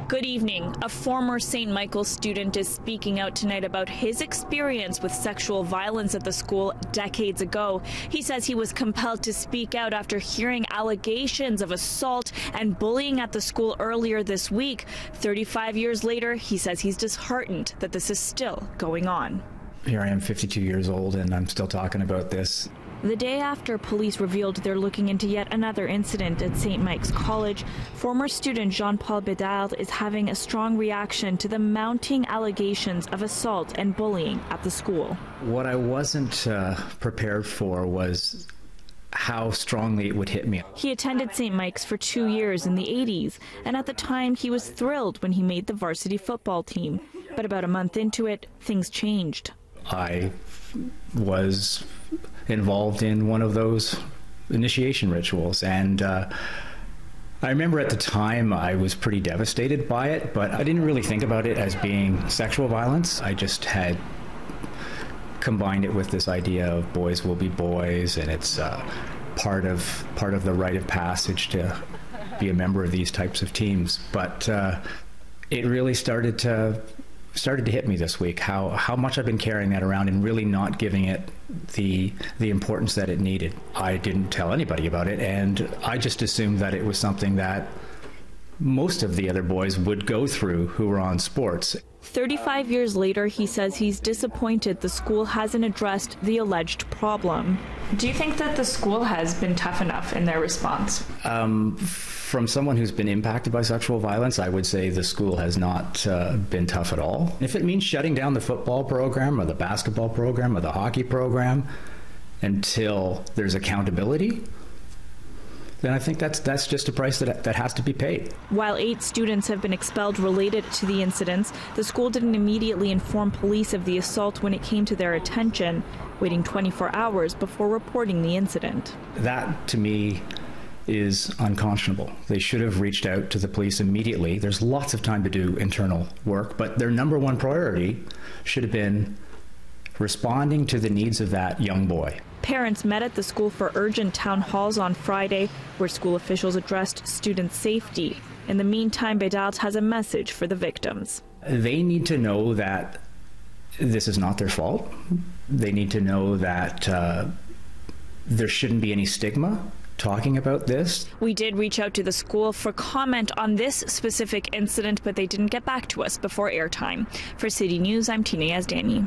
Good evening. A former St. Michael's student is speaking out tonight about his experience with sexual violence at the school decades ago. He says he was compelled to speak out after hearing allegations of assault and bullying at the school earlier this week. 35 years later, he says he's disheartened that this is still going on. Here I am, 52 years old, and I'm still talking about this. The day after police revealed they're looking into yet another incident at St. Mike's College, former student Jean-Paul Bedard is having a strong reaction to the mounting allegations of assault and bullying at the school. What I wasn't prepared for was how strongly it would hit me. He attended St. Mike's for 2 years in the 80s, and at the time he was thrilled when he made the varsity football team. But about a month into it, things changed. I was involved in one of those initiation rituals, and I remember at the time I was pretty devastated by it, but I didn't really think about it as being sexual violence. I just had combined it with this idea of boys will be boys, and it's part of the rite of passage to be a member of these types of teams. But it really started to hit me this week how much I've been carrying that around and really not giving it the importance that it needed. I didn't tell anybody about it, and I just assumed that it was something that most of the other boys would go through who were on sports. 35 years later, he says he's disappointed the school hasn't addressed the alleged problem. Do you think that the school has been tough enough in their response? From someone who's been impacted by sexual violence, I would say the school has not been tough at all. If it means shutting down the football program or the basketball program or the hockey program until there's accountability, then I think that's just a price that has to be paid. While 8 students have been expelled related to the incidents, the school didn't immediately inform police of the assault when it came to their attention, waiting 24 hours before reporting the incident. That, to me, is unconscionable. They should have reached out to the police immediately. There's lots of time to do internal work, but their number one priority should have been responding to the needs of that young boy. Parents met at the school for urgent town halls on Friday, where school officials addressed student safety. In the meantime, Bedard has a message for the victims. They need to know that this is not their fault. They need to know that there shouldn't be any stigma talking about this. We did reach out to the school for comment on this specific incident, but they didn't get back to us before airtime. For City News, I'm Tina Yazdani.